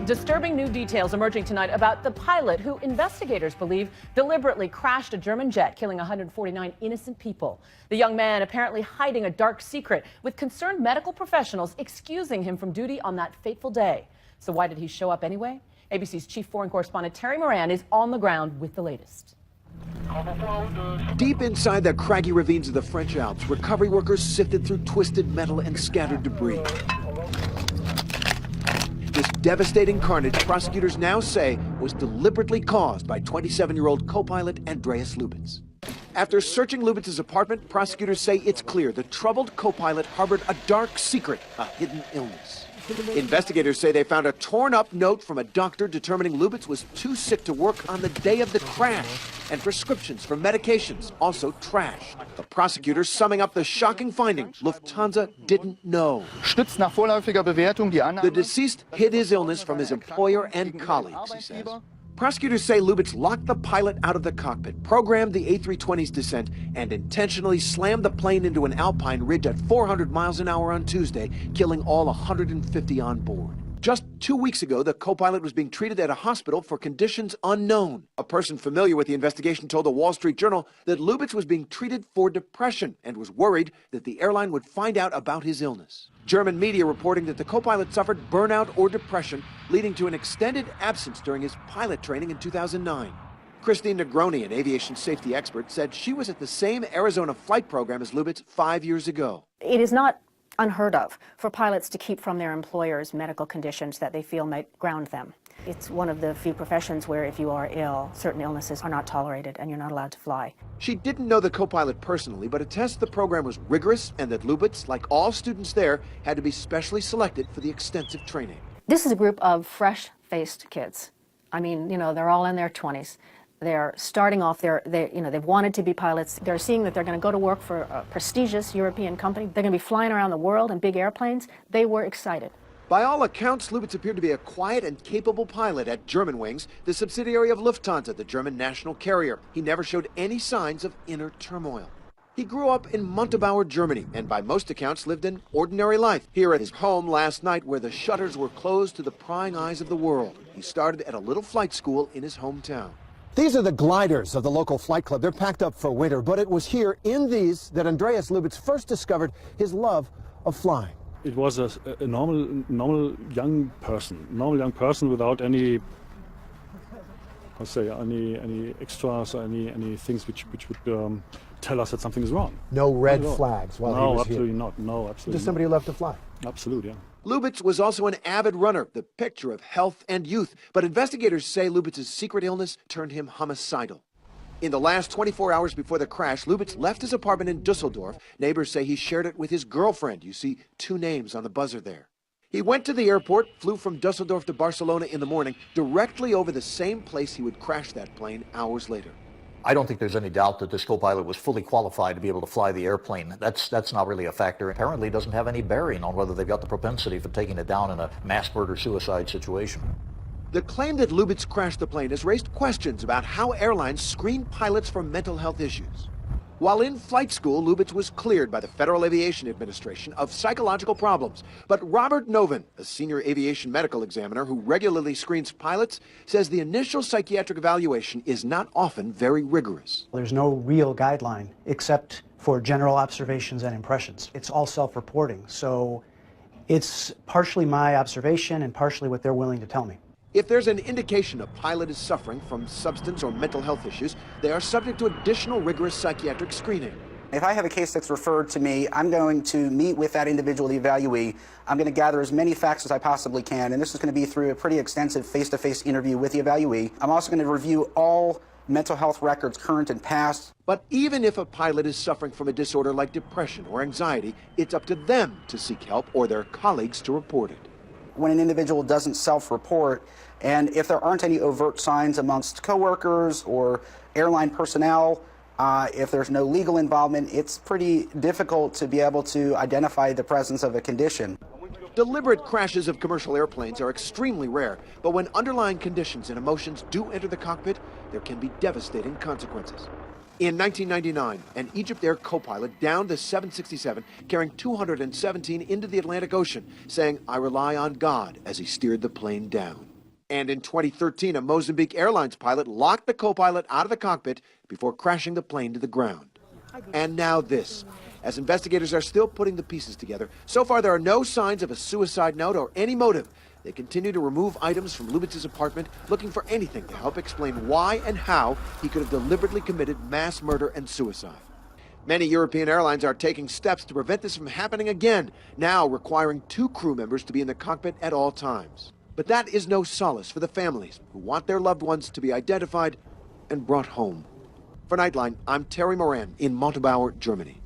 Disturbing new details emerging tonight about the pilot who investigators believe deliberately crashed a German jet, killing 149 innocent people. The young man apparently hiding a dark secret, with concerned medical professionals excusing him from duty on that fateful day. So why did he show up anyway? ABC's chief foreign correspondent Terry Moran is on the ground with the latest. Deep inside the craggy ravines of the French Alps, recovery workers sifted through twisted metal and scattered debris. This devastating carnage, prosecutors now say, was deliberately caused by 27-year-old co-pilot Andreas Lubitz. After searching Lubitz's apartment, prosecutors say it's clear the troubled co-pilot harbored a dark secret, a hidden illness. Investigators say they found a torn-up note from a doctor determining Lubitz was too sick to work on the day of the crash, and prescriptions for medications also trashed. The prosecutors summing up the shocking findings Lufthansa didn't know. Stützt nach vorläufiger Bewertung die Annahme. The deceased hid his illness from his employer and colleagues, he says. Prosecutors say Lubitz locked the pilot out of the cockpit, programmed the A320's descent, and intentionally slammed the plane into an alpine ridge at 400 miles an hour on Tuesday, killing all 150 on board. Just 2 weeks ago, the co-pilot was being treated at a hospital for conditions unknown. A person familiar with the investigation told the Wall Street Journal that Lubitz was being treated for depression and was worried that the airline would find out about his illness. German media reporting that the co-pilot suffered burnout or depression, leading to an extended absence during his pilot training in 2009. Christine Negroni, an aviation safety expert, said she was at the same Arizona flight program as Lubitz 5 years ago. It is not unheard of for pilots to keep from their employers medical conditions that they feel might ground them. It's one of the few professions where if you are ill, certain illnesses are not tolerated and you're not allowed to fly. She didn't know the co-pilot personally, but attests the program was rigorous and that Lubitz, like all students there, had to be specially selected for the extensive training. This is a group of fresh-faced kids. I mean, you know, they're all in their 20s. They're starting off, they've wanted to be pilots. They're seeing that they're going to go to work for a prestigious European company. They're going to be flying around the world in big airplanes. They were excited. By all accounts, Lubitz appeared to be a quiet and capable pilot at Germanwings, the subsidiary of Lufthansa, the German national carrier. He never showed any signs of inner turmoil. He grew up in Montabaur, Germany, and by most accounts lived an ordinary life here at his home last night where the shutters were closed to the prying eyes of the world. He started at a little flight school in his hometown. These are the gliders of the local flight club. They're packed up for winter, but it was here in these that Andreas Lubitz first discovered his love of flying. It was a normal young person without any, any extras or any things which would tell us that something is wrong. No red flags while he was here? No, absolutely not. No, absolutely Just somebody who loved to fly? Absolutely, yeah. Lubitz was also an avid runner, the picture of health and youth. But investigators say Lubitz's secret illness turned him homicidal. In the last 24 hours before the crash, Lubitz left his apartment in Dusseldorf. Neighbors say he shared it with his girlfriend. You see 2 names on the buzzer there. He went to the airport, flew from Dusseldorf to Barcelona in the morning, directly over the same place he would crash that plane hours later. I don't think there's any doubt that this co-pilot was fully qualified to be able to fly the airplane. That's not really a factor. Apparently, it doesn't have any bearing on whether they've got the propensity for taking it down in a mass murder-suicide situation. The claim that Lubitz crashed the plane has raised questions about how airlines screen pilots for mental health issues. While in flight school, Lubitz was cleared by the Federal Aviation Administration of psychological problems. But Robert Novin, a senior aviation medical examiner who regularly screens pilots, says the initial psychiatric evaluation is not often very rigorous. There's no real guideline except for general observations and impressions. It's all self-reporting, so it's partially my observation and partially what they're willing to tell me. If there's an indication a pilot is suffering from substance or mental health issues, they are subject to additional rigorous psychiatric screening. If I have a case that's referred to me, I'm going to meet with that individual, the evaluee. I'm going to gather as many facts as I possibly can, and this is going to be through a pretty extensive face-to-face interview with the evaluee. I'm also going to review all mental health records, current and past. But even if a pilot is suffering from a disorder like depression or anxiety, it's up to them to seek help or their colleagues to report it. When an individual doesn't self-report, and if there aren't any overt signs amongst coworkers or airline personnel, if there's no legal involvement, it's pretty difficult to be able to identify the presence of a condition. Deliberate crashes of commercial airplanes are extremely rare, but when underlying conditions and emotions do enter the cockpit, there can be devastating consequences. In 1999, an Egypt Air co-pilot downed the 767, carrying 217 into the Atlantic Ocean, saying, "I rely on God," as he steered the plane down. And in 2013, a Mozambique Airlines pilot locked the co-pilot out of the cockpit before crashing the plane to the ground. And now this. As investigators are still putting the pieces together, so far there are no signs of a suicide note or any motive. They continue to remove items from Lubitz's apartment, looking for anything to help explain why and how he could have deliberately committed mass murder and suicide. Many European airlines are taking steps to prevent this from happening again, now requiring 2 crew members to be in the cockpit at all times. But that is no solace for the families who want their loved ones to be identified and brought home. For Nightline, I'm Terry Moran in Montabaur, Germany.